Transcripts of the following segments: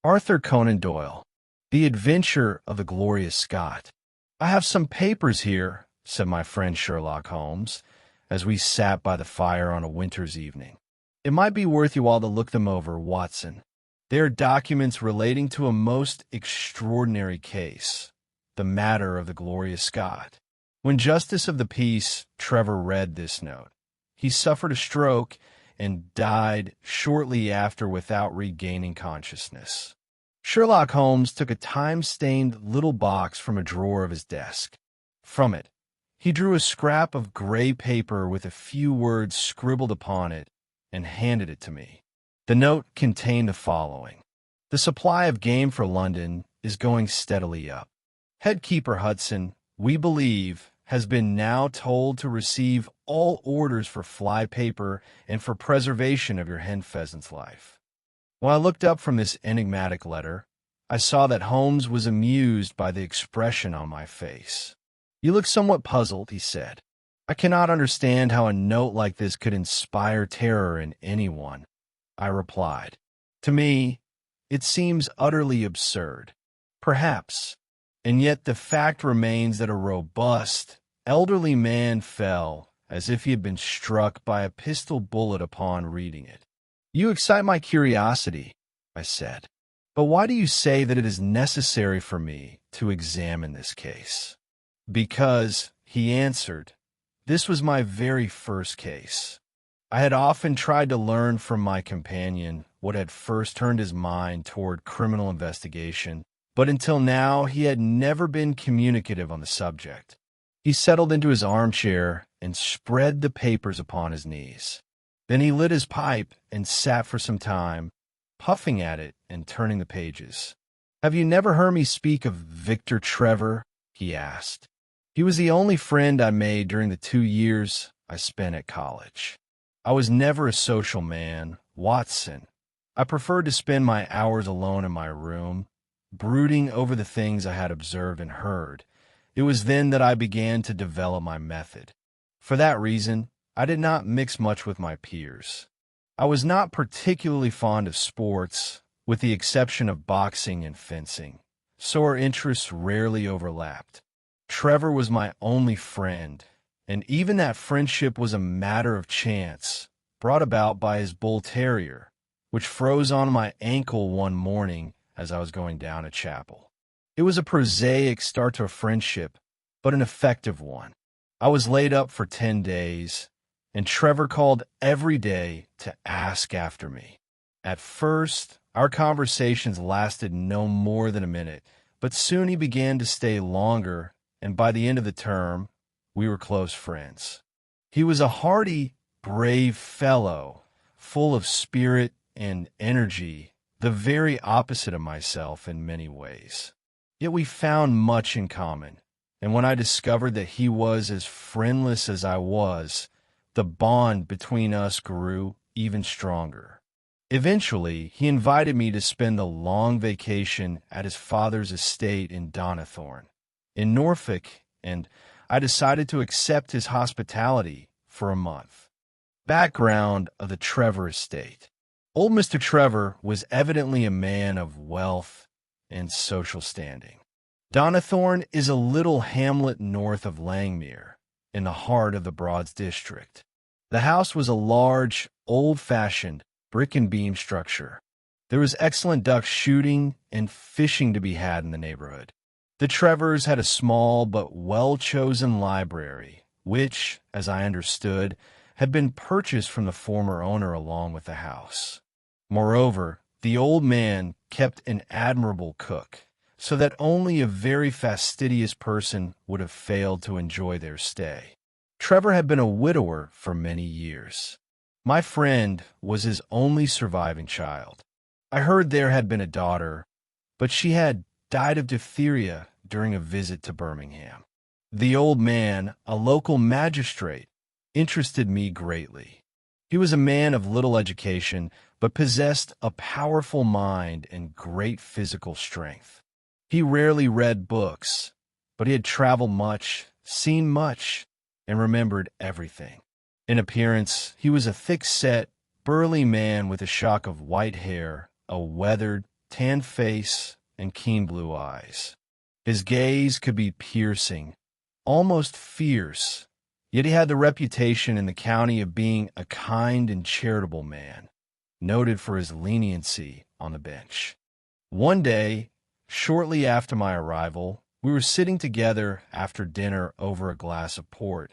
Arthur Conan Doyle, The Adventure of the Gloria Scott. "I have some papers here," said my friend Sherlock Holmes, as we sat by the fire on a winter's evening. "It might be worth you all to look them over, Watson. They are documents relating to a most extraordinary case, the matter of the Gloria Scott." When Justice of the Peace Trevor read this note, he suffered a stroke and died shortly after without regaining consciousness. Sherlock Holmes took a time-stained little box from a drawer of his desk. From it, he drew a scrap of gray paper with a few words scribbled upon it and handed it to me. The note contained the following: "The supply of game for London is going steadily up. Headkeeper Hudson, we believe, has been now told to receive all orders for fly paper and for preservation of your hen pheasant's life." When I looked up from this enigmatic letter, I saw that Holmes was amused by the expression on my face. "You look somewhat puzzled," he said. "I cannot understand how a note like this could inspire terror in anyone," I replied. "To me, it seems utterly absurd. Perhaps. And yet the fact remains that a robust, elderly man fell as if he had been struck by a pistol bullet upon reading it." "You excite my curiosity," I said. "But why do you say that it is necessary for me to examine this case?" "Because," he answered, "this was my very first case. I had often tried to learn from my companion what had first turned his mind toward criminal investigation, but until now he had never been communicative on the subject." He settled into his armchair and spread the papers upon his knees. Then he lit his pipe and sat for some time, puffing at it and turning the pages. "Have you never heard me speak of Victor Trevor?" he asked. "He was the only friend I made during the 2 years I spent at college. I was never a social man, Watson. I preferred to spend my hours alone in my room, brooding over the things I had observed and heard. It was then that I began to develop my method. For that reason, I did not mix much with my peers. I was not particularly fond of sports, with the exception of boxing and fencing, so our interests rarely overlapped. Trevor was my only friend, and even that friendship was a matter of chance, brought about by his bull terrier, which froze on my ankle one morning as I was going down to chapel. It was a prosaic start to a friendship, but an effective one. I was laid up for 10 days, and Trevor called every day to ask after me. At first, our conversations lasted no more than a minute, but soon he began to stay longer, and by the end of the term, we were close friends. He was a hearty, brave fellow, full of spirit and energy, the very opposite of myself in many ways. Yet we found much in common, and when I discovered that he was as friendless as I was, the bond between us grew even stronger. Eventually, he invited me to spend the long vacation at his father's estate in Donnithorne, in Norfolk, and I decided to accept his hospitality for a month. Background of the Trevor estate. Old Mr. Trevor was evidently a man of wealth and social standing. Donnithorne is a little hamlet north of Langmere, in the heart of the Broads district. The house was a large, old-fashioned brick-and-beam structure. There was excellent duck shooting and fishing to be had in the neighborhood. The Trevors had a small but well-chosen library, which, as I understood, had been purchased from the former owner along with the house. Moreover, the old man kept an admirable cook, so that only a very fastidious person would have failed to enjoy their stay. Trevor had been a widower for many years. My friend was his only surviving child. I heard there had been a daughter, but she had died of diphtheria during a visit to Birmingham. The old man, a local magistrate, interested me greatly. He was a man of little education, but possessed a powerful mind and great physical strength. He rarely read books, but he had traveled much, seen much, and remembered everything. In appearance, he was a thick-set, burly man with a shock of white hair, a weathered, tan face, and keen blue eyes. His gaze could be piercing, almost fierce, yet he had the reputation in the county of being a kind and charitable man, noted for his leniency on the bench. One day, shortly after my arrival, we were sitting together after dinner over a glass of port.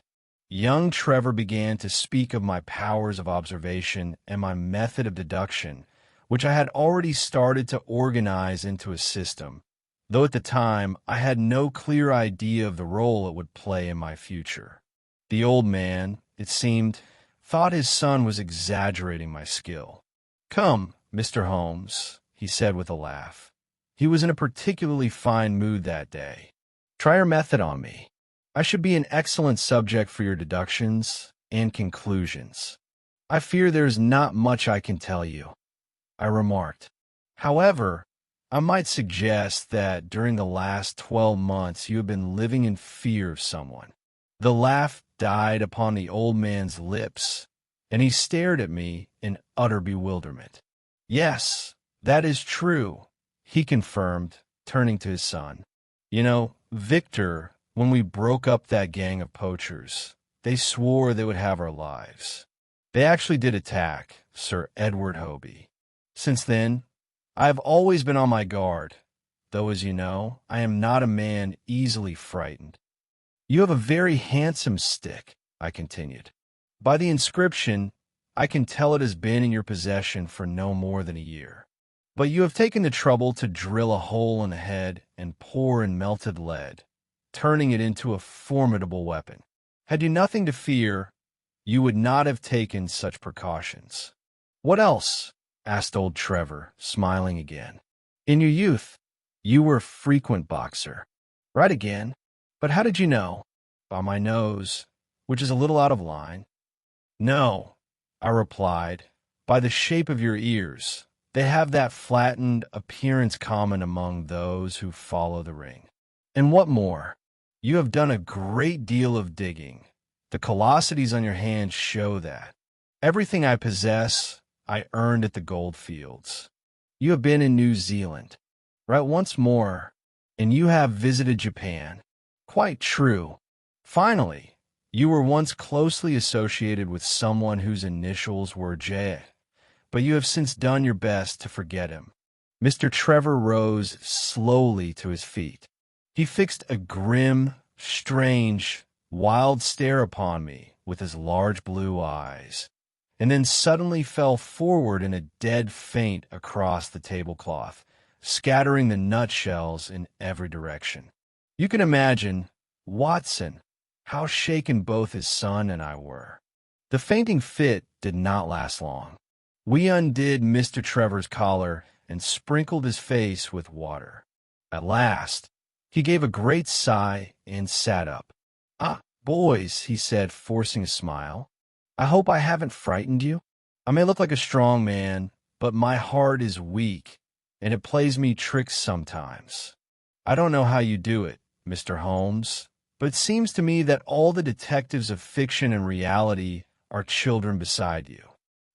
Young Trevor began to speak of my powers of observation and my method of deduction, which I had already started to organize into a system, though at the time I had no clear idea of the role it would play in my future. The old man, it seemed, thought his son was exaggerating my skill. "Come, Mr. Holmes," he said with a laugh. He was in a particularly fine mood that day. "Try your method on me. I should be an excellent subject for your deductions and conclusions. I fear there's not much I can tell you," I remarked. "However, I might suggest that during the last 12 months you have been living in fear of someone." The laugh died upon the old man's lips, and he stared at me in utter bewilderment. "Yes, that is true," he confirmed, turning to his son. "You know, Victor, when we broke up that gang of poachers, they swore they would have our lives. They actually did attack Sir Edward Hobie. Since then, I have always been on my guard, though, as you know, I am not a man easily frightened." "You have a very handsome stick," I continued. "By the inscription, I can tell it has been in your possession for no more than a year. But you have taken the trouble to drill a hole in the head and pour in melted lead, turning it into a formidable weapon. Had you nothing to fear, you would not have taken such precautions." "What else?" asked old Trevor, smiling again. "In your youth, you were a frequent boxer." "Right again. But how did you know?" "By my nose, which is a little out of line." "No," I replied, "by the shape of your ears. They have that flattened appearance common among those who follow the ring. And what more? You have done a great deal of digging. The callosities on your hands show that. Everything I possess, I earned at the gold fields. You have been in New Zealand." "Right, once more. And you have visited Japan." "Quite true. Finally, you were once closely associated with someone whose initials were J, but you have since done your best to forget him." Mr. Trevor rose slowly to his feet. He fixed a grim, strange, wild stare upon me with his large blue eyes, and then suddenly fell forward in a dead faint across the tablecloth, scattering the nutshells in every direction. You can imagine, Watson, how shaken both his son and I were. The fainting fit did not last long. We undid Mr. Trevor's collar and sprinkled his face with water. At last, he gave a great sigh and sat up. "Ah, boys," he said, forcing a smile, "I hope I haven't frightened you. I may look like a strong man, but my heart is weak, and it plays me tricks sometimes. I don't know how you do it, Mr. Holmes, but it seems to me that all the detectives of fiction and reality are children beside you.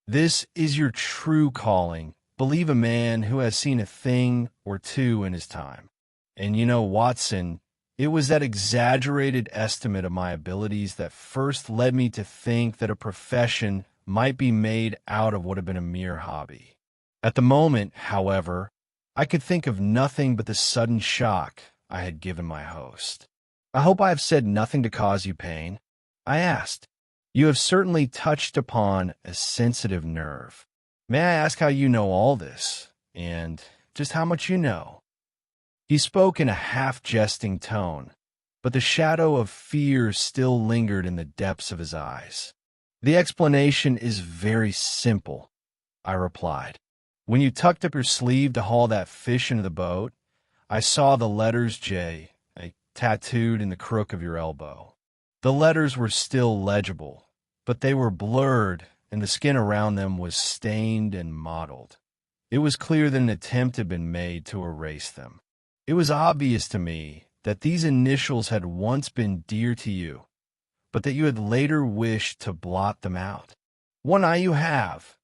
This is your true calling. Believe a man who has seen a thing or two in his time. And you know, Watson, it was that exaggerated estimate of my abilities that first led me to think that a profession might be made out of what had been a mere hobby. At the moment, however, I could think of nothing but the sudden shock I had given my host. I hope I have said nothing to cause you pain?" I asked. "You have certainly touched upon a sensitive nerve. May I ask how you know all this, and just how much you know?" He spoke in a half-jesting tone, but the shadow of fear still lingered in the depths of his eyes. "The explanation is very simple," I replied. "When you tucked up your sleeve to haul that fish into the boat, I saw the letters J tattooed in the crook of your elbow. The letters were still legible, but they were blurred, and the skin around them was stained and mottled. It was clear that an attempt had been made to erase them. It was obvious to me that these initials had once been dear to you, but that you had later wished to blot them out." "One eye you have,"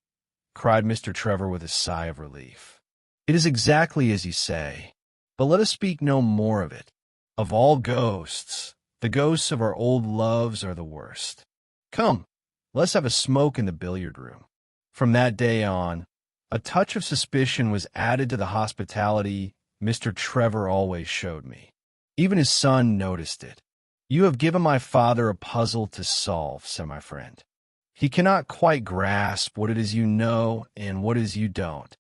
cried Mr. Trevor with a sigh of relief. It is exactly as you say, but let us speak no more of it. Of all ghosts, the ghosts of our old loves are the worst. Come, let's have a smoke in the billiard room. From that day on, a touch of suspicion was added to the hospitality Mr. Trevor always showed me. Even his son noticed it. You have given my father a puzzle to solve, said my friend. He cannot quite grasp what it is you know and what it is you don't.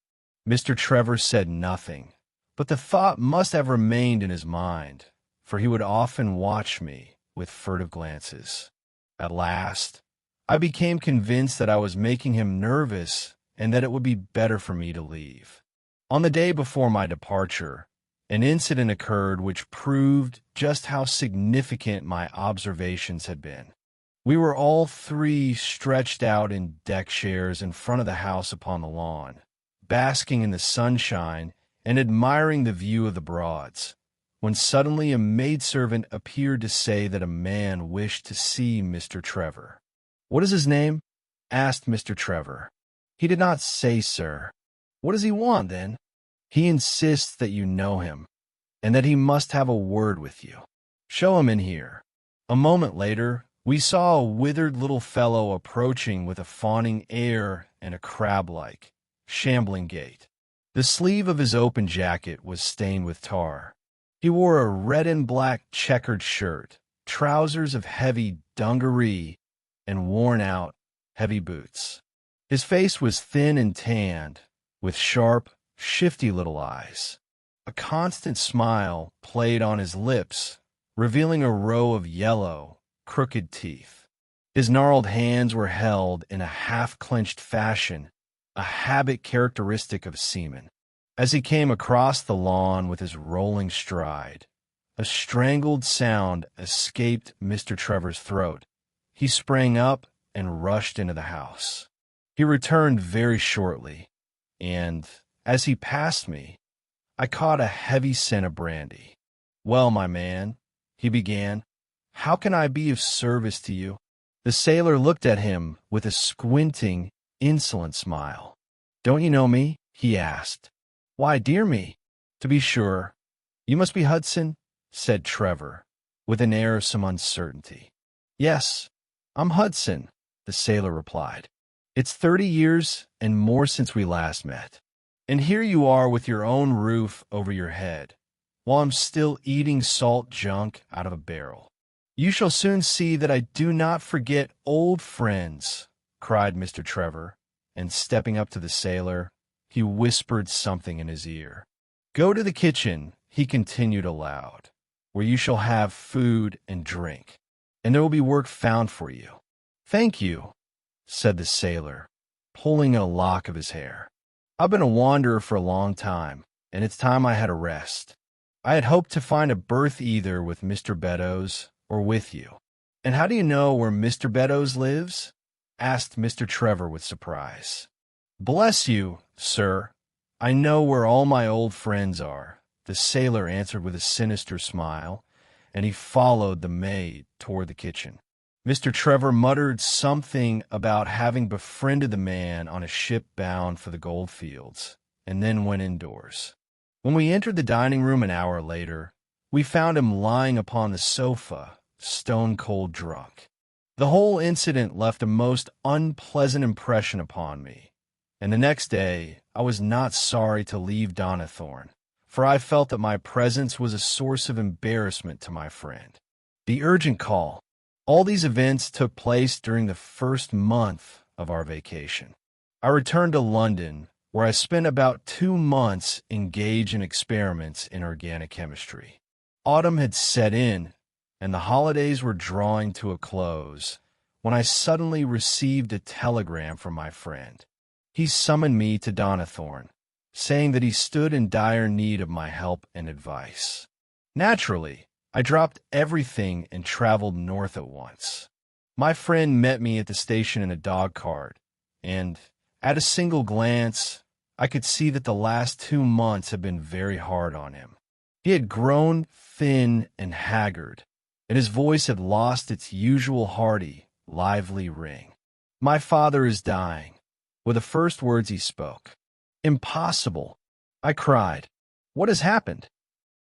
Mr. Trevor said nothing, but the thought must have remained in his mind, for he would often watch me with furtive glances. At last, I became convinced that I was making him nervous and that it would be better for me to leave. On the day before my departure, an incident occurred which proved just how significant my observations had been. We were all three stretched out in deck chairs in front of the house upon the lawn, basking in the sunshine and admiring the view of the Broads, when suddenly a maidservant appeared to say that a man wished to see Mr. Trevor. "What is his name?" asked Mr. Trevor. "He did not say, sir." "What does he want, then?" "He insists that you know him, and that he must have a word with you." "Show him in here." A moment later, we saw a withered little fellow approaching with a fawning air and a crab-like, shambling gait. The sleeve of his open jacket was stained with tar. He wore a red and black checkered shirt, trousers of heavy dungaree, and worn-out, heavy boots. His face was thin and tanned, with sharp, shifty little eyes. A constant smile played on his lips, revealing a row of yellow, crooked teeth. His gnarled hands were held in a half-clenched fashion, a habit characteristic of seamen. As he came across the lawn with his rolling stride, a strangled sound escaped Mr. Trevor's throat. He sprang up and rushed into the house. He returned very shortly, and, as he passed me, I caught a heavy scent of brandy. "Well, my man," he began, "how can I be of service to you?" The sailor looked at him with a squinting, insolent smile. "Don't you know me?" he asked. "Why, dear me, to be sure. You must be Hudson," said Trevor, with an air of some uncertainty. "Yes, I'm Hudson," the sailor replied. "It's 30 years and more since we last met. And here you are with your own roof over your head, while I'm still eating salt junk out of a barrel." "You shall soon see that I do not forget old friends," cried Mr. Trevor, and stepping up to the sailor, he whispered something in his ear. "Go to the kitchen," he continued aloud, "where you shall have food and drink, and there will be work found for you." "Thank you," said the sailor, pulling a lock of his hair. "I've been a wanderer for a long time, and it's time I had a rest. I had hoped to find a berth either with Mr. Beddoes or with you." "And how do you know where Mr. Beddoes lives?" asked Mr. Trevor with surprise. "Bless you, sir, I know where all my old friends are," the sailor answered with a sinister smile, and he followed the maid toward the kitchen. Mr. Trevor muttered something about having befriended the man on a ship bound for the gold fields, and then went indoors. When we entered the dining room an hour later, we found him lying upon the sofa, stone-cold drunk. The whole incident left a most unpleasant impression upon me, and the next day I was not sorry to leave Donnithorne, for I felt that my presence was a source of embarrassment to my friend. The urgent call. All these events took place during the first month of our vacation. I returned to London, where I spent about 2 months engaged in experiments in organic chemistry. Autumn had set in, and the holidays were drawing to a close, when I suddenly received a telegram from my friend. He summoned me to Donnithorne, saying that he stood in dire need of my help and advice. Naturally, I dropped everything and traveled north at once. My friend met me at the station in a dog-cart, and, at a single glance, I could see that the last 2 months had been very hard on him. He had grown thin and haggard, and his voice had lost its usual hearty, lively ring. "My father is dying," were the first words he spoke. "Impossible! I cried. What has happened?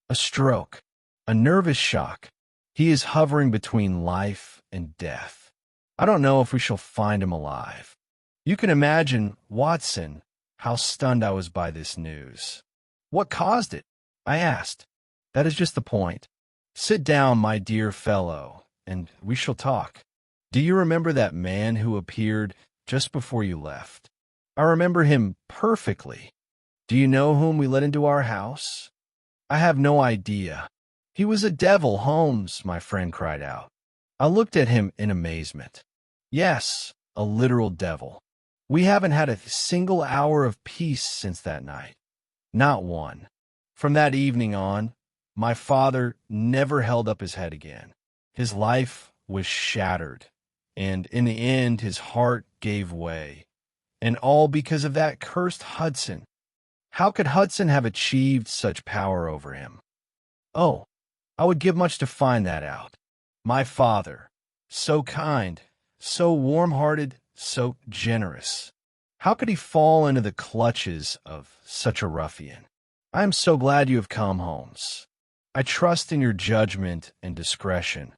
A stroke. A nervous shock. He is hovering between life and death. I don't know if we shall find him alive. You can imagine, Watson, how stunned I was by this news. What caused it? I asked. That is just the point. Sit down, my dear fellow, and we shall talk. Do you remember that man who appeared just before you left? I remember him perfectly. Do you know whom we let into our house? I have no idea. He was a devil, Holmes, my friend cried out. I looked at him in amazement. Yes, a literal devil. We haven't had a single hour of peace since that night. Not one. From that evening on, my father never held up his head again. His life was shattered, and in the end his heart gave way. And all because of that cursed Hudson. How could Hudson have achieved such power over him? Oh, I would give much to find that out. My father, so kind, so warm-hearted, so generous. How could he fall into the clutches of such a ruffian? I am so glad you have come, Holmes. I trust in your judgment and discretion.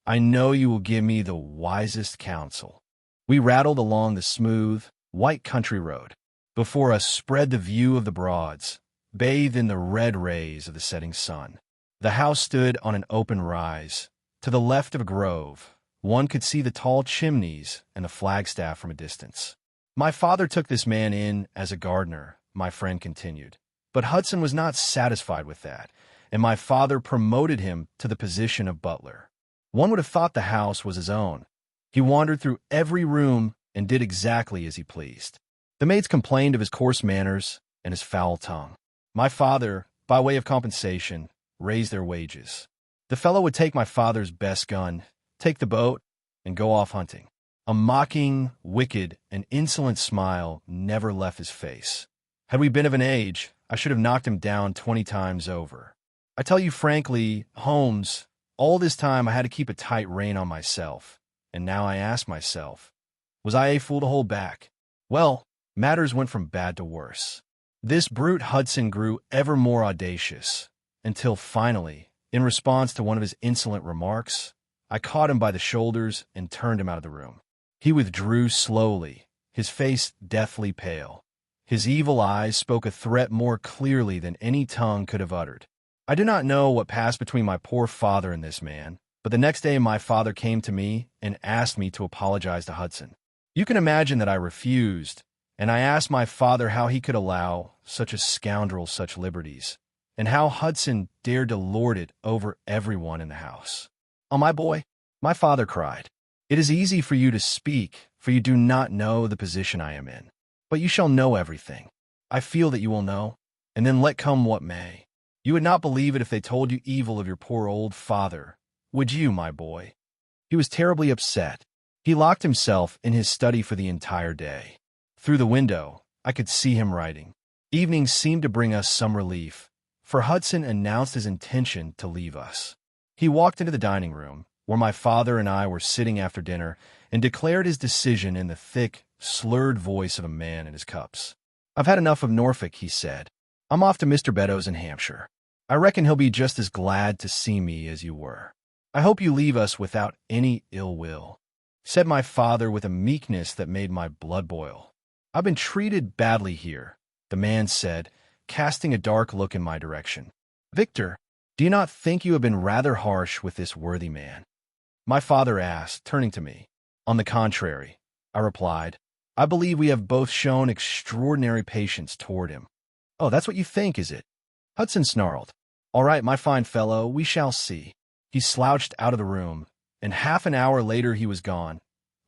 I know you will give me the wisest counsel. We rattled along the smooth, white country road. Before us spread the view of the Broads, bathed in the red rays of the setting sun. The house stood on an open rise. To the left of a grove, one could see the tall chimneys and the flagstaff from a distance. My father took this man in as a gardener, my friend continued. But Hudson was not satisfied with that, and my father promoted him to the position of butler. One would have thought the house was his own. He wandered through every room and did exactly as he pleased. The maids complained of his coarse manners and his foul tongue. My father, by way of compensation, raised their wages. The fellow would take my father's best gun, take the boat, and go off hunting. A mocking, wicked, and insolent smile never left his face. Had we been of an age, I should have knocked him down 20 times over. I tell you frankly, Holmes, all this time I had to keep a tight rein on myself, and now I ask myself, was I a fool to hold back? Well, matters went from bad to worse. This brute Hudson grew ever more audacious, until finally, in response to one of his insolent remarks, I caught him by the shoulders and turned him out of the room. He withdrew slowly, his face deathly pale. His evil eyes spoke a threat more clearly than any tongue could have uttered. I do not know what passed between my poor father and this man, but the next day my father came to me and asked me to apologize to Hudson. You can imagine that I refused, and I asked my father how he could allow such a scoundrel such liberties, and how Hudson dared to lord it over everyone in the house. Oh, my boy, my father cried, it is easy for you to speak, for you do not know the position I am in. But you shall know everything. I feel that you will know, and then let come what may. You would not believe it if they told you evil of your poor old father, would you, my boy? He was terribly upset. He locked himself in his study for the entire day. Through the window, I could see him writing. Evenings seemed to bring us some relief, for Hudson announced his intention to leave us. He walked into the dining room, where my father and I were sitting after dinner, and declared his decision in the thick, slurred voice of a man in his cups. I've had enough of Norfolk, he said. I'm off to Mr. Beddoes in Hampshire. I reckon he'll be just as glad to see me as you were. I hope you leave us without any ill will, said my father with a meekness that made my blood boil. I've been treated badly here, the man said, casting a dark look in my direction. Victor, do you not think you have been rather harsh with this worthy man? My father asked, turning to me. On the contrary, I replied, I believe we have both shown extraordinary patience toward him. Oh, that's what you think, is it? Hudson snarled. All right, my fine fellow, we shall see. He slouched out of the room, and half an hour later he was gone,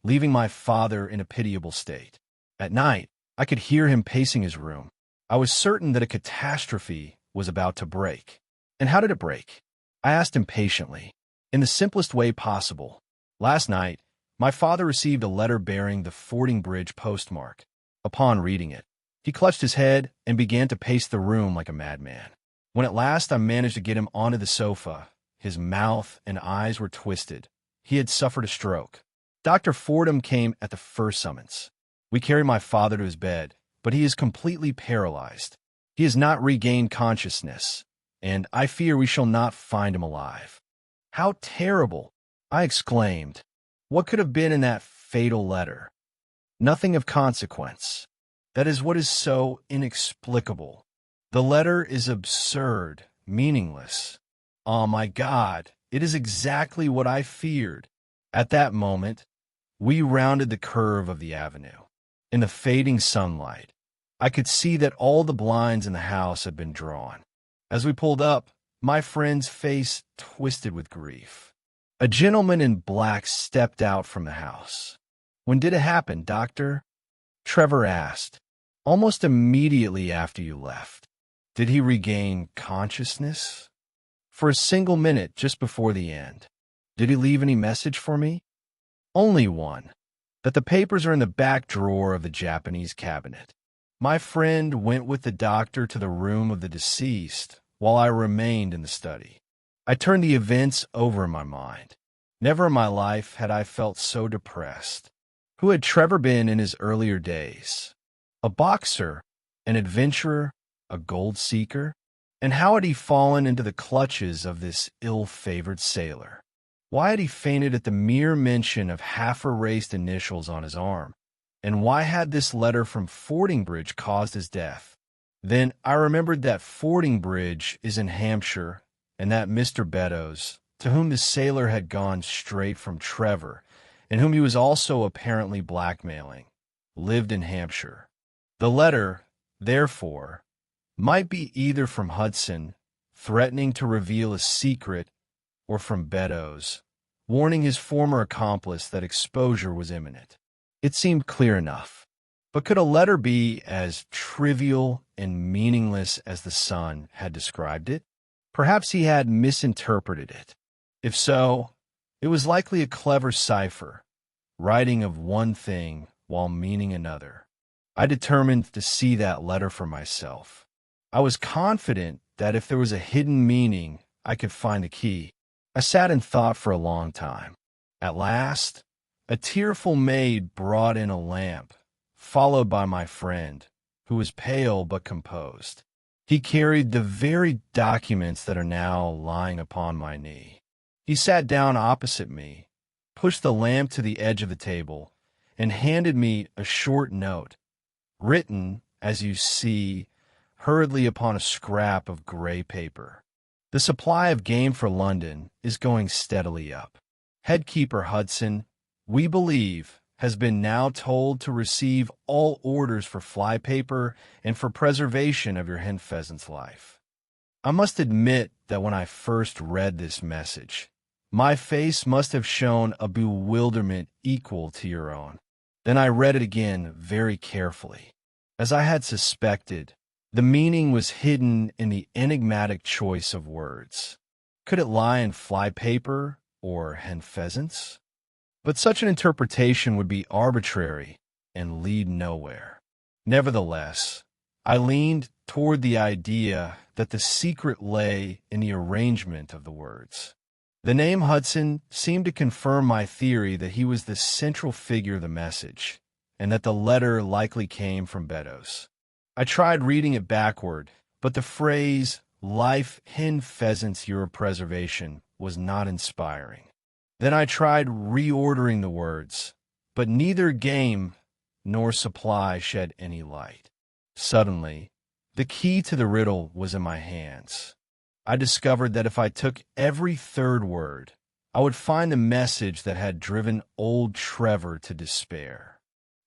leaving my father in a pitiable state. At night, I could hear him pacing his room. I was certain that a catastrophe was about to break. And how did it break? I asked impatiently. In the simplest way possible. Last night, my father received a letter bearing the Fordingbridge postmark. Upon reading it, he clutched his head and began to pace the room like a madman. When at last I managed to get him onto the sofa, his mouth and eyes were twisted. He had suffered a stroke. Dr. Fordham came at the first summons. We carried my father to his bed, but he is completely paralyzed. He has not regained consciousness, and I fear we shall not find him alive." "How terrible!" I exclaimed. "What could have been in that fatal letter?" "Nothing of consequence. That is what is so inexplicable. The letter is absurd, meaningless. Oh my God, it is exactly what I feared." At that moment, we rounded the curve of the avenue. In the fading sunlight, I could see that all the blinds in the house had been drawn. As we pulled up, my friend's face twisted with grief. A gentleman in black stepped out from the house. "When did it happen, Doctor?" Trevor asked. "Almost immediately after you left." "Did he regain consciousness?" "For a single minute just before the end." "Did he leave any message for me?" "Only one. That the papers are in the back drawer of the Japanese cabinet." My friend went with the doctor to the room of the deceased, while I remained in the study. I turned the events over in my mind. Never in my life had I felt so depressed. Who had Trevor been in his earlier days? A boxer, an adventurer, a gold seeker? And how had he fallen into the clutches of this ill-favored sailor? Why had he fainted at the mere mention of half-erased initials on his arm? And why had this letter from Fordingbridge caused his death? Then I remembered that Fordingbridge is in Hampshire, and that Mr. Beddoes, to whom the sailor had gone straight from Trevor, and whom he was also apparently blackmailing, lived in Hampshire. The letter, therefore, might be either from Hudson, threatening to reveal a secret, or from Beddoes, warning his former accomplice that exposure was imminent. It seemed clear enough. But could a letter be as trivial and meaningless as the Sun had described it? Perhaps he had misinterpreted it. If so, it was likely a clever cipher, writing of one thing while meaning another. I determined to see that letter for myself. I was confident that if there was a hidden meaning, I could find the key. I sat and thought for a long time. At last, a tearful maid brought in a lamp, followed by my friend, who was pale but composed. He carried the very documents that are now lying upon my knee. He sat down opposite me, pushed the lamp to the edge of the table, and handed me a short note, written, as you see, hurriedly upon a scrap of gray paper. "The supply of game for London is going steadily up. Headkeeper Hudson, we believe, has been now told to receive all orders for fly paper and for preservation of your hen pheasant's life." I must admit that when I first read this message, my face must have shown a bewilderment equal to your own. Then I read it again very carefully. As I had suspected, the meaning was hidden in the enigmatic choice of words. Could it lie in fly paper or hen pheasants? But such an interpretation would be arbitrary and lead nowhere. Nevertheless, I leaned toward the idea that the secret lay in the arrangement of the words. The name Hudson seemed to confirm my theory that he was the central figure of the message, and that the letter likely came from Beddoes. I tried reading it backward, but the phrase, "life hen pheasants your preservation," was not inspiring. Then I tried reordering the words, but neither game nor supply shed any light. Suddenly, the key to the riddle was in my hands. I discovered that if I took every third word, I would find the message that had driven old Trevor to despair.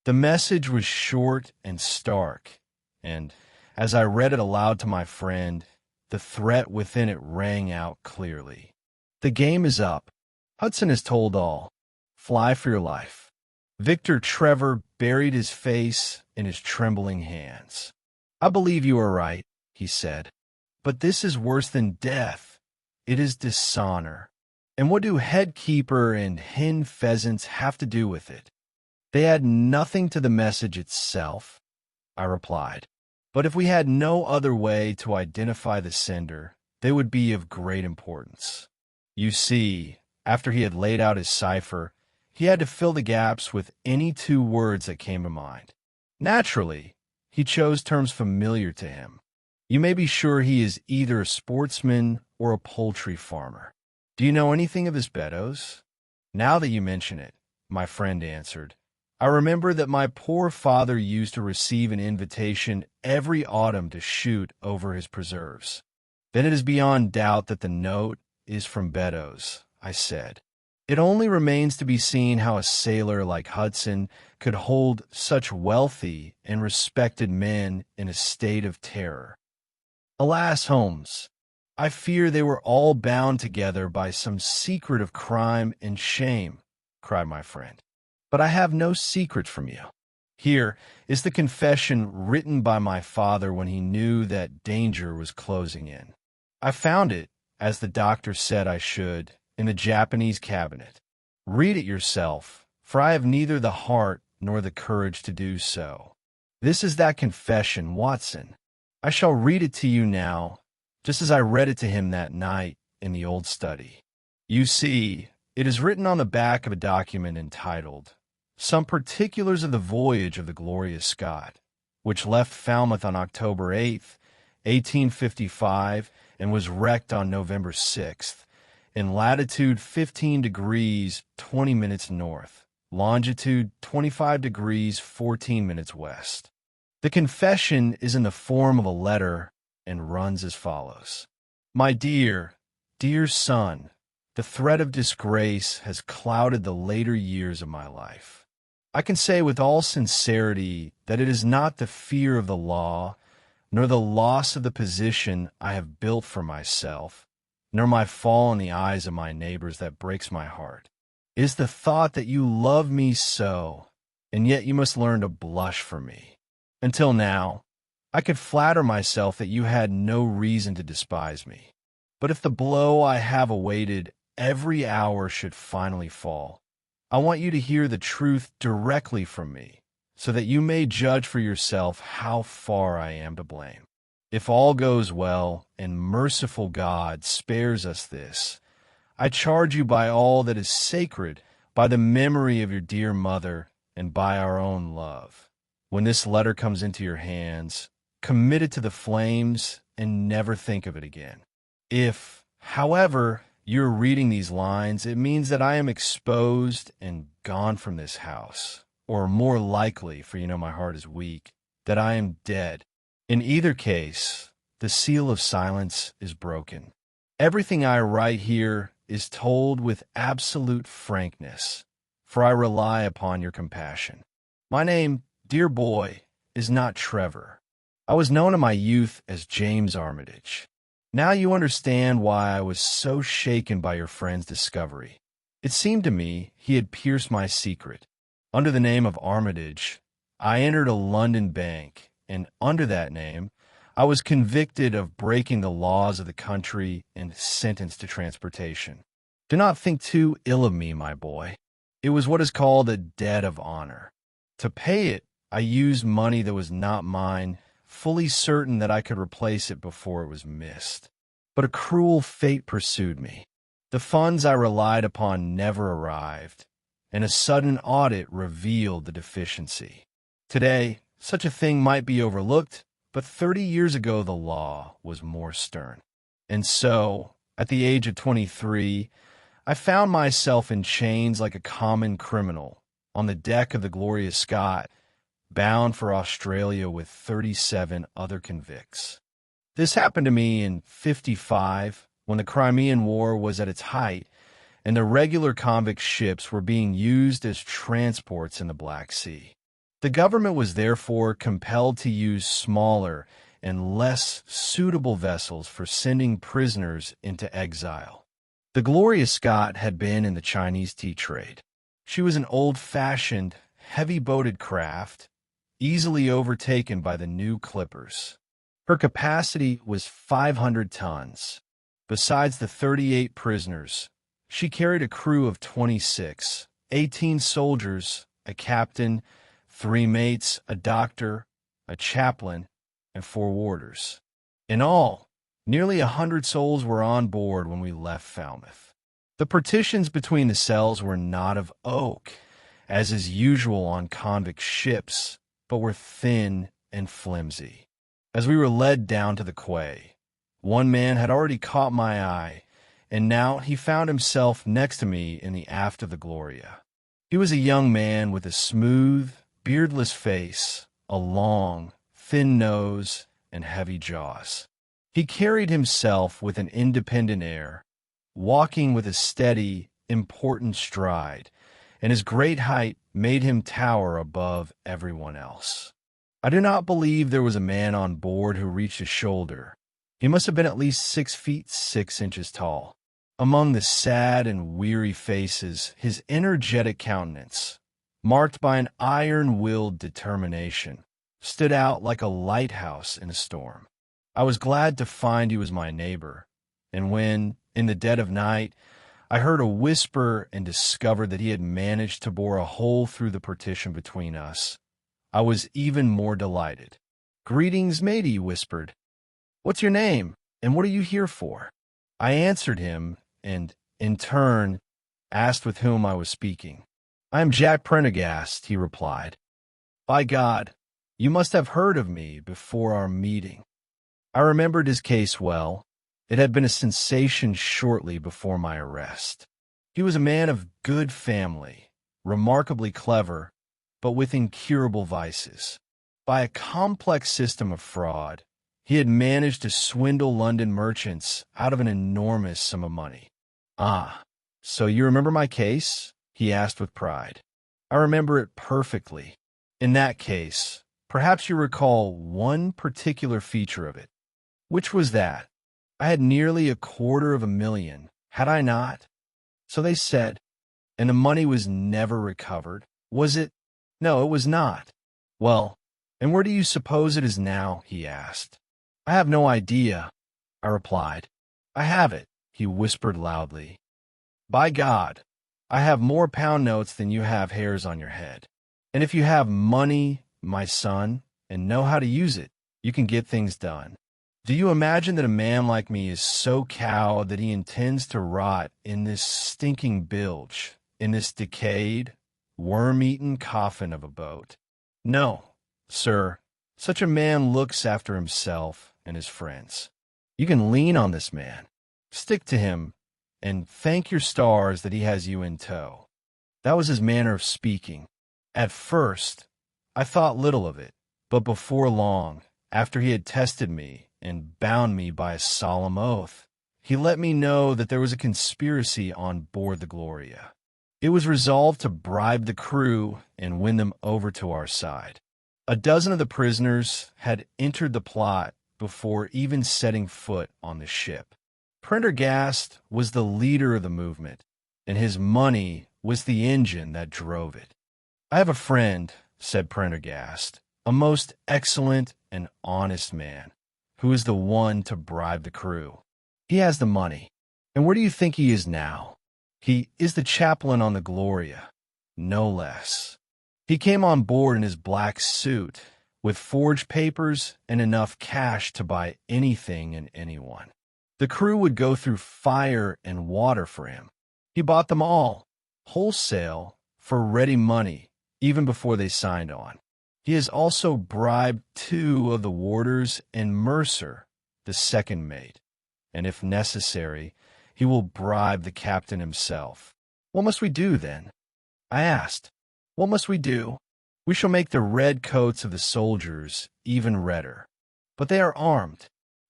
The message was short and stark, and, as I read it aloud to my friend, the threat within it rang out clearly. "The game is up. Hudson has told all. Fly for your life." Victor Trevor buried his face in his trembling hands. "I believe you are right," he said. "But this is worse than death. It is dishonor. And what do headkeeper and hen pheasants have to do with it?" "They add nothing to the message itself," I replied. "But if we had no other way to identify the sender, they would be of great importance." You see, after he had laid out his cipher, he had to fill the gaps with any two words that came to mind. Naturally, he chose terms familiar to him. You may be sure he is either a sportsman or a poultry farmer. Do you know anything of his meadows? Now that you mention it, my friend answered, I remember that my poor father used to receive an invitation every autumn to shoot over his preserves. Then it is beyond doubt that the note is from Beddoes, I said. It only remains to be seen how a sailor like Hudson could hold such wealthy and respected men in a state of terror. Alas, Holmes, I fear they were all bound together by some secret of crime and shame, cried my friend. But I have no secret from you. Here is the confession written by my father when he knew that danger was closing in. I found it, as the doctor said I should, in the Japanese cabinet. Read it yourself, for I have neither the heart nor the courage to do so. This is that confession, Watson. I shall read it to you now, just as I read it to him that night in the old study. You see, it is written on the back of a document entitled, Some Particulars of the Voyage of the Gloria Scott, which left Falmouth on October 8th, 1855, and was wrecked on November 6th, in latitude 15 degrees 20 minutes north, longitude 25 degrees 14 minutes west. The confession is in the form of a letter and runs as follows. My dear, dear son, the threat of disgrace has clouded the later years of my life. I can say with all sincerity that it is not the fear of the law, nor the loss of the position I have built for myself, nor my fall in the eyes of my neighbors that breaks my heart. It is the thought that you love me so, and yet you must learn to blush for me. Until now, I could flatter myself that you had no reason to despise me. But if the blow I have awaited every hour should finally fall, I want you to hear the truth directly from me, so that you may judge for yourself how far I am to blame. If all goes well, and merciful God spares us this, I charge you by all that is sacred, by the memory of your dear mother, and by our own love. When this letter comes into your hands, commit it to the flames and never think of it again. If, however, you're reading these lines, it means that I am exposed and gone from this house, or more likely, for you know my heart is weak, that I am dead. In either case, the seal of silence is broken. Everything I write here is told with absolute frankness, for I rely upon your compassion. My name, dear boy, is not Trevor. I was known in my youth as James Armitage. Now you understand why I was so shaken by your friend's discovery. It seemed to me he had pierced my secret. Under the name of Armitage, I entered a London bank, and under that name, I was convicted of breaking the laws of the country and sentenced to transportation. Do not think too ill of me, my boy. It was what is called a debt of honor. To pay it, I used money that was not mine, fully certain that I could replace it before it was missed. But a cruel fate pursued me. The funds I relied upon never arrived, and a sudden audit revealed the deficiency. Today, such a thing might be overlooked, but 30 years ago the law was more stern. And so, at the age of 23, I found myself in chains like a common criminal on the deck of the Gloria Scott, bound for Australia with 37 other convicts. This happened to me in '55, when the Crimean War was at its height, and the regular convict ships were being used as transports in the Black Sea. The government was therefore compelled to use smaller and less suitable vessels for sending prisoners into exile. The Gloria Scott had been in the Chinese tea trade. She was an old-fashioned, heavy-boated craft, easily overtaken by the new clippers. Her capacity was 500 tons. Besides the 38 prisoners, she carried a crew of 26, 18 soldiers, a captain, 3 mates, a doctor, a chaplain, and 4 warders. In all, nearly 100 souls were on board when we left Falmouth. The partitions between the cells were not of oak, as is usual on convict ships, but were thin and flimsy. As we were led down to the quay, one man had already caught my eye, and now he found himself next to me in the aft of the Gloria. He was a young man with a smooth, beardless face, a long, thin nose, and heavy jaws. He carried himself with an independent air, walking with a steady, important stride, and his great height made him tower above everyone else. I do not believe there was a man on board who reached his shoulder. He must have been at least 6 feet 6 inches tall. Among the sad and weary faces, his energetic countenance, marked by an iron-willed determination, stood out like a lighthouse in a storm. I was glad to find he was my neighbor, and when, in the dead of night, I heard a whisper and discovered that he had managed to bore a hole through the partition between us, I was even more delighted. "Greetings, matey," he whispered. "What's your name, and what are you here for?" I answered him, and, in turn, asked with whom I was speaking. "I am Jack Prendergast," he replied. "By God, you must have heard of me before our meeting." I remembered his case well. It had been a sensation shortly before my arrest. He was a man of good family, remarkably clever, but with incurable vices. By a complex system of fraud, he had managed to swindle London merchants out of an enormous sum of money. "Ah, so you remember my case?" he asked with pride. "I remember it perfectly. In that case, perhaps you recall one particular feature of it. Which was that? I had nearly $250,000, had I not? So they said. And the money was never recovered, was it? No, it was not. Well, and where do you suppose it is now?" he asked. "I have no idea," I replied. "I have it," he whispered loudly. "By God, I have more pound notes than you have hairs on your head. And if you have money, my son, and know how to use it, you can get things done. Do you imagine that a man like me is so cowed that he intends to rot in this stinking bilge, in this decayed, worm-eaten coffin of a boat? No, sir, such a man looks after himself and his friends. You can lean on this man, stick to him, and thank your stars that he has you in tow." That was his manner of speaking. At first, I thought little of it, but before long, after he had tested me and bound me by a solemn oath, he let me know that there was a conspiracy on board the Gloria. It was resolved to bribe the crew and win them over to our side. A dozen of the prisoners had entered the plot before even setting foot on the ship. Prendergast was the leader of the movement, and his money was the engine that drove it. "I have a friend," said Prendergast, "a most excellent and honest man, who is the one to bribe the crew. He has the money. And where do you think he is now? He is the chaplain on the Gloria, no less. He came on board in his black suit, with forged papers and enough cash to buy anything and anyone. The crew would go through fire and water for him. He bought them all, wholesale, for ready money, even before they signed on. He has also bribed 2 of the warders and Mercer, the second mate, and if necessary, he will bribe the captain himself." "What must we do, then?" I asked. "What must we do? We shall make the red coats of the soldiers even redder. But they are armed."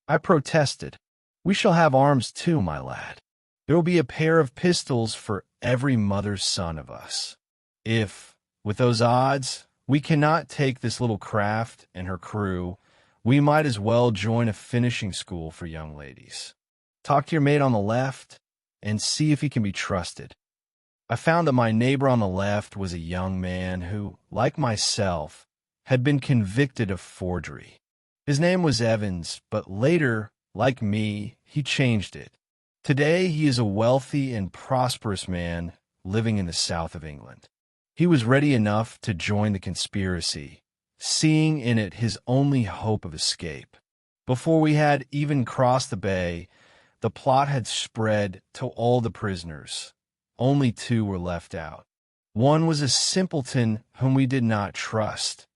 I protested. "We shall have arms too, my lad. There will be a pair of pistols for every mother's son of us. If, with those odds, we cannot take this little craft and her crew, we might as well join a finishing school for young ladies. Talk to your mate on the left and see if he can be trusted." I found that my neighbor on the left was a young man who, like myself, had been convicted of forgery. His name was Evans, but later, like me, he changed it. Today he is a wealthy and prosperous man living in the south of England. He was ready enough to join the conspiracy, seeing in it his only hope of escape. Before we had even crossed the bay, the plot had spread to all the prisoners. Only 2 were left out. One was a simpleton whom we did not trust,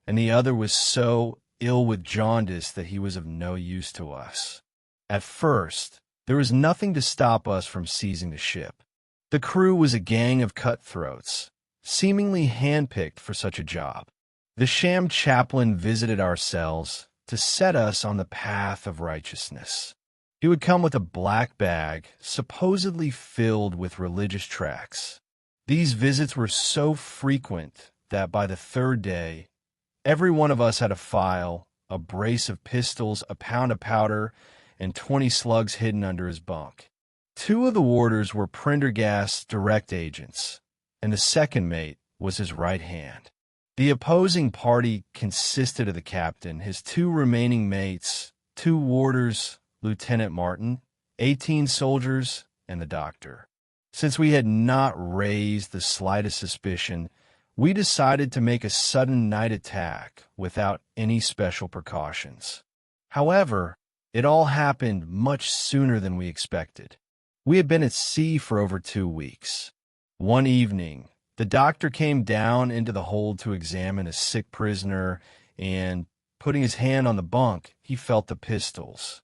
and the other was so ill with jaundice that he was of no use to us. At first, there was nothing to stop us from seizing the ship. The crew was a gang of cutthroats, seemingly handpicked for such a job. The sham chaplain visited our cells to set us on the path of righteousness. He would come with a black bag, supposedly filled with religious tracts. These visits were so frequent that by the third day, every one of us had a file, a brace of pistols, a pound of powder, and 20 slugs hidden under his bunk. 2 of the warders were Prendergast's direct agents, and the second mate was his right hand. The opposing party consisted of the captain, his 2 remaining mates, 2 warders, Lieutenant Martin, 18 soldiers, and the doctor. Since we had not raised the slightest suspicion, we decided to make a sudden night attack without any special precautions. However, it all happened much sooner than we expected. We had been at sea for over 2 weeks. One evening, the doctor came down into the hold to examine a sick prisoner, and, putting his hand on the bunk, he felt the pistols.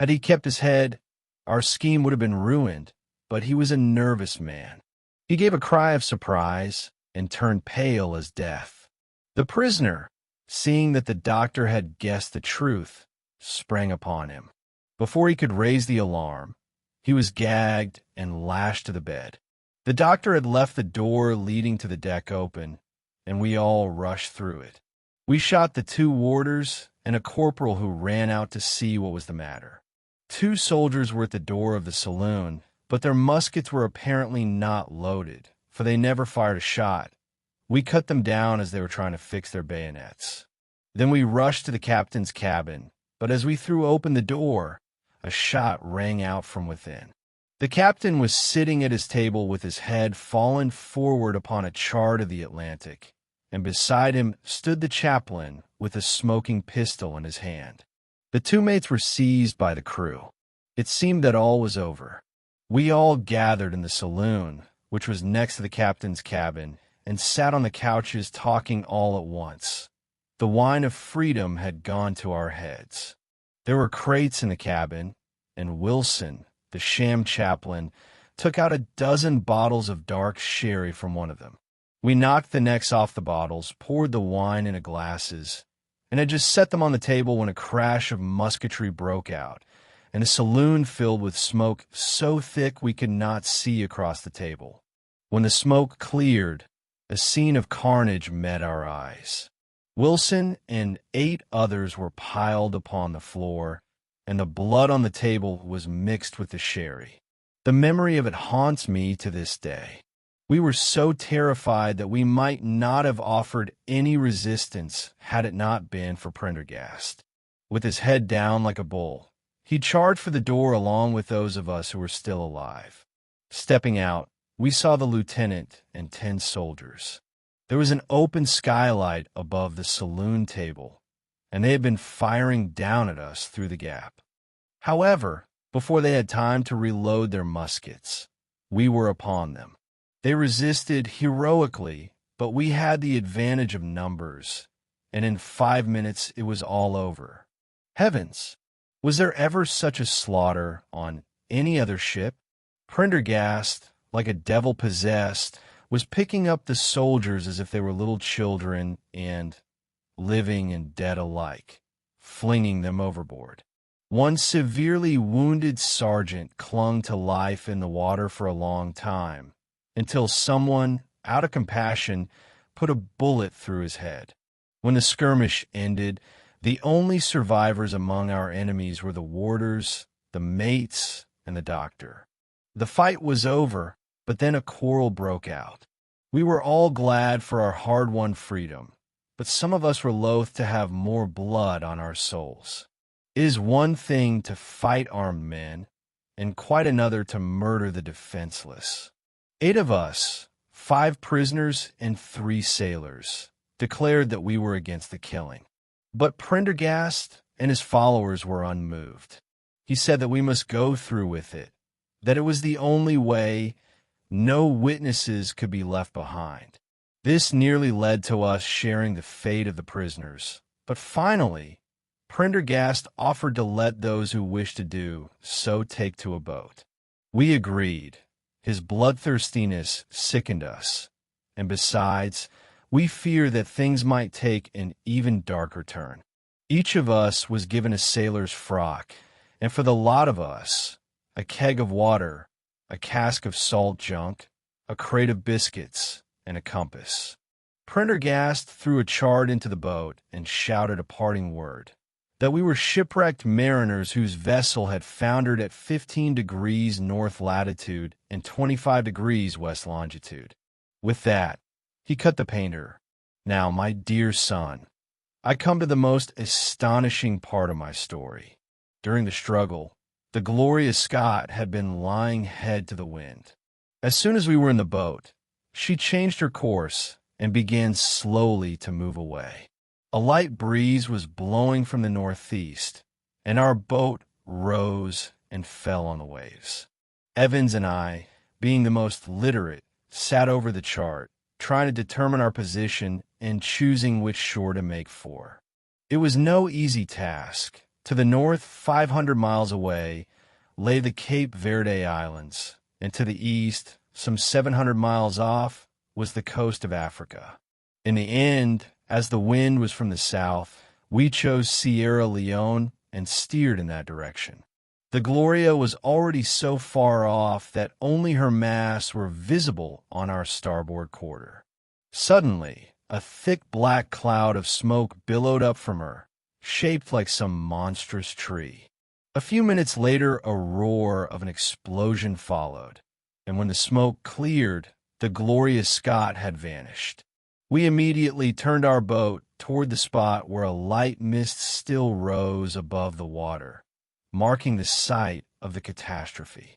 Had he kept his head, our scheme would have been ruined, but he was a nervous man. He gave a cry of surprise and turned pale as death. The prisoner, seeing that the doctor had guessed the truth, sprang upon him. Before he could raise the alarm, he was gagged and lashed to the bed. The doctor had left the door leading to the deck open, and we all rushed through it. We shot the 2 warders and a corporal who ran out to see what was the matter. 2 soldiers were at the door of the saloon, but their muskets were apparently not loaded, for they never fired a shot. We cut them down as they were trying to fix their bayonets. Then we rushed to the captain's cabin, but as we threw open the door, a shot rang out from within. The captain was sitting at his table with his head fallen forward upon a chart of the Atlantic, and beside him stood the chaplain with a smoking pistol in his hand. The 2 mates were seized by the crew. It seemed that all was over. We all gathered in the saloon, which was next to the captain's cabin, and sat on the couches talking all at once. The wine of freedom had gone to our heads. There were crates in the cabin, and Wilson, the sham chaplain, took out a dozen bottles of dark sherry from one of them. We knocked the necks off the bottles, poured the wine into glasses, and had just set them on the table when a crash of musketry broke out, and a saloon filled with smoke so thick we could not see across the table. When the smoke cleared, a scene of carnage met our eyes. Wilson and 8 others were piled upon the floor, and the blood on the table was mixed with the sherry. The memory of it haunts me to this day. We were so terrified that we might not have offered any resistance had it not been for Prendergast. With his head down like a bull, he charged for the door along with those of us who were still alive. Stepping out, we saw the lieutenant and 10 soldiers. There was an open skylight above the saloon table, and they had been firing down at us through the gap. However, before they had time to reload their muskets, we were upon them. They resisted heroically, but we had the advantage of numbers, and in 5 minutes it was all over. Heavens! Was there ever such a slaughter on any other ship? Prendergast, like a devil possessed, was picking up the soldiers as if they were little children and, living and dead alike, flinging them overboard. One severely wounded sergeant clung to life in the water for a long time, until someone, out of compassion, put a bullet through his head. When the skirmish ended, the only survivors among our enemies were the warders, the mates, and the doctor. The fight was over, but then a quarrel broke out. We were all glad for our hard-won freedom, but some of us were loath to have more blood on our souls. It is one thing to fight armed men, and quite another to murder the defenseless. 8 of us, 5 prisoners and 3 sailors, declared that we were against the killing. But Prendergast and his followers were unmoved. He said that we must go through with it, that it was the only way. No witnesses could be left behind. This nearly led to us sharing the fate of the prisoners, But finally, Prendergast offered to let those who wished to do so take to a boat. We agreed. His bloodthirstiness sickened us, and besides, we feared that things might take an even darker turn. Each of us was given a sailor's frock, and for the lot of us, a keg of water, a cask of salt junk, a crate of biscuits, and a compass. Prendergast threw a chart into the boat and shouted a parting word, that we were shipwrecked mariners whose vessel had foundered at 15 degrees north latitude and 25 degrees west longitude. With that, he cut the painter. Now, my dear son, I come to the most astonishing part of my story. During the struggle, the Gloria Scott had been lying head to the wind. As soon as we were in the boat, she changed her course and began slowly to move away. A light breeze was blowing from the northeast, and our boat rose and fell on the waves. Evans and I, being the most literate, sat over the chart, trying to determine our position and choosing which shore to make for. It was no easy task. To the north, 500 miles away, lay the Cape Verde Islands, and to the east, some 700 miles off, was the coast of Africa. In the end, as the wind was from the south, we chose Sierra Leone and steered in that direction. The Gloria was already so far off that only her masts were visible on our starboard quarter. Suddenly, a thick black cloud of smoke billowed up from her, shaped like some monstrous tree. A few minutes later, a roar of an explosion followed, and when the smoke cleared, the Gloria Scott had vanished. We immediately turned our boat toward the spot where a light mist still rose above the water, marking the site of the catastrophe.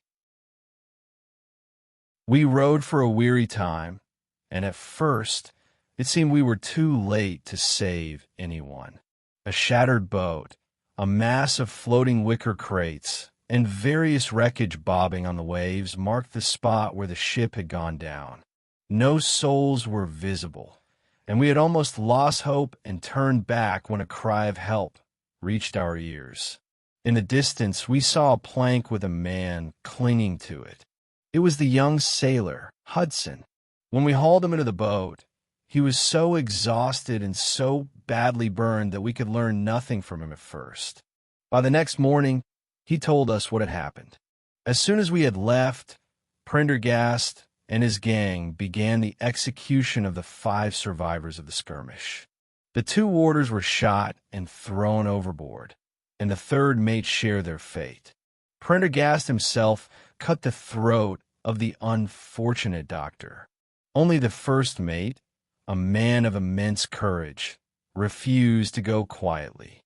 We rowed for a weary time, and at first it seemed we were too late to save anyone. A shattered boat, a mass of floating wicker crates, and various wreckage bobbing on the waves marked the spot where the ship had gone down. No souls were visible, and we had almost lost hope and turned back when a cry of help reached our ears. In the distance, we saw a plank with a man clinging to it. It was the young sailor, Hudson. When we hauled him into the boat, he was so exhausted and so badly burned that we could learn nothing from him at first. By the next morning, he told us what had happened. As soon as we had left, Prendergast and his gang began the execution of the 5 survivors of the skirmish. The 2 warders were shot and thrown overboard, and the 3rd mate shared their fate. Prendergast himself cut the throat of the unfortunate doctor. Only the 1st mate, a man of immense courage, refused to go quietly.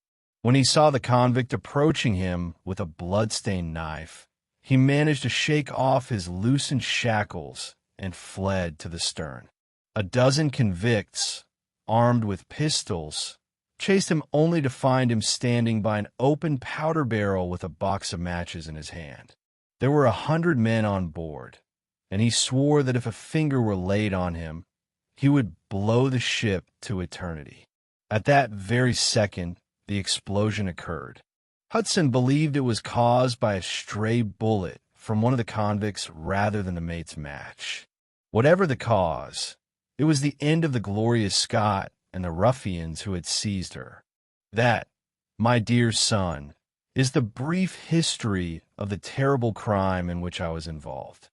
When he saw the convict approaching him with a blood-stained knife, he managed to shake off his loosened shackles and fled to the stern. A dozen convicts, armed with pistols, chased him only to find him standing by an open powder barrel with a box of matches in his hand. There were 100 men on board, and he swore that if a finger were laid on him, he would blow the ship to eternity. At that very second, the explosion occurred. Hudson believed it was caused by a stray bullet from one of the convicts rather than the mate's match. Whatever the cause, it was the end of the Gloria Scott and the ruffians who had seized her. That, my dear son, is the brief history of the terrible crime in which I was involved.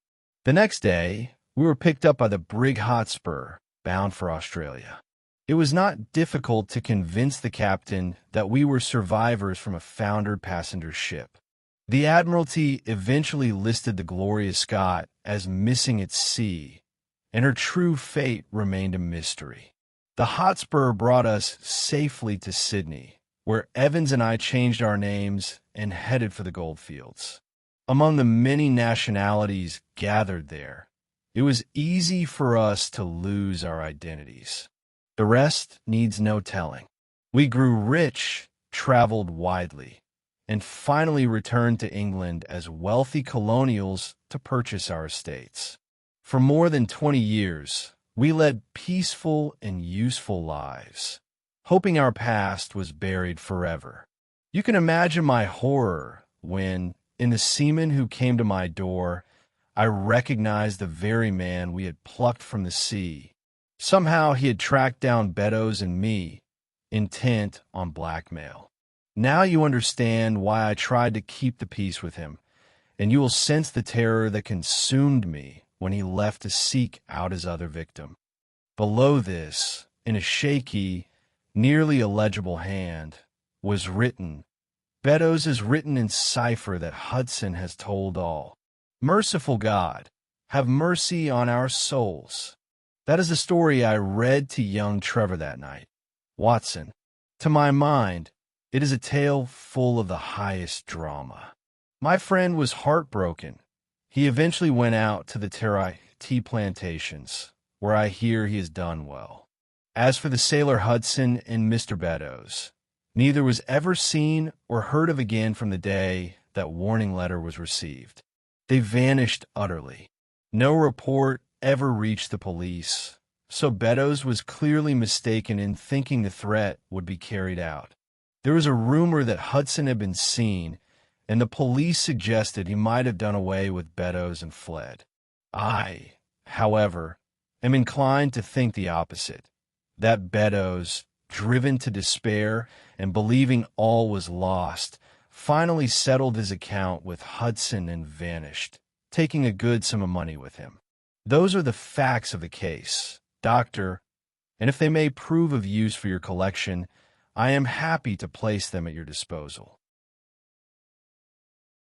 The next day, we were picked up by the brig Hotspur, bound for Australia. It was not difficult to convince the captain that we were survivors from a foundered passenger ship. The Admiralty eventually listed the Gloria Scott as missing at sea, and her true fate remained a mystery. The Hotspur brought us safely to Sydney, where Evans and I changed our names and headed for the goldfields. Among the many nationalities gathered there, it was easy for us to lose our identities. The rest needs no telling. We grew rich, traveled widely, and finally returned to England as wealthy colonials to purchase our estates. For more than 20 years, we led peaceful and useful lives. hoping our past was buried forever. You can imagine my horror when, in the seaman who came to my door, I recognized the very man we had plucked from the sea. Somehow he had tracked down Beddoes and me, intent on blackmail. Now you understand why I tried to keep the peace with him, and you will sense the terror that consumed me when he left to seek out his other victim. Below this, in a shaky, nearly illegible hand, was written, "Beddoes is written in cipher that Hudson has told all. Merciful God, have mercy on our souls." That is the story I read to young Trevor that night. Watson, to my mind, it is a tale full of the highest drama. My friend was heartbroken. He eventually went out to the Terai tea plantations, where I hear he has done well. As for the sailor Hudson and Mr. Beddoes, neither was ever seen or heard of again from the day that warning letter was received. They vanished utterly. No report ever reached the police, so Beddoes was clearly mistaken in thinking the threat would be carried out. There was a rumor that Hudson had been seen, and the police suggested he might have done away with Beddoes and fled. I, however, am inclined to think the opposite, that Beddoes, driven to despair and believing all was lost, finally settled his account with Hudson and vanished, taking a good sum of money with him. Those are the facts of the case, Doctor, and if they may prove of use for your collection, I am happy to place them at your disposal.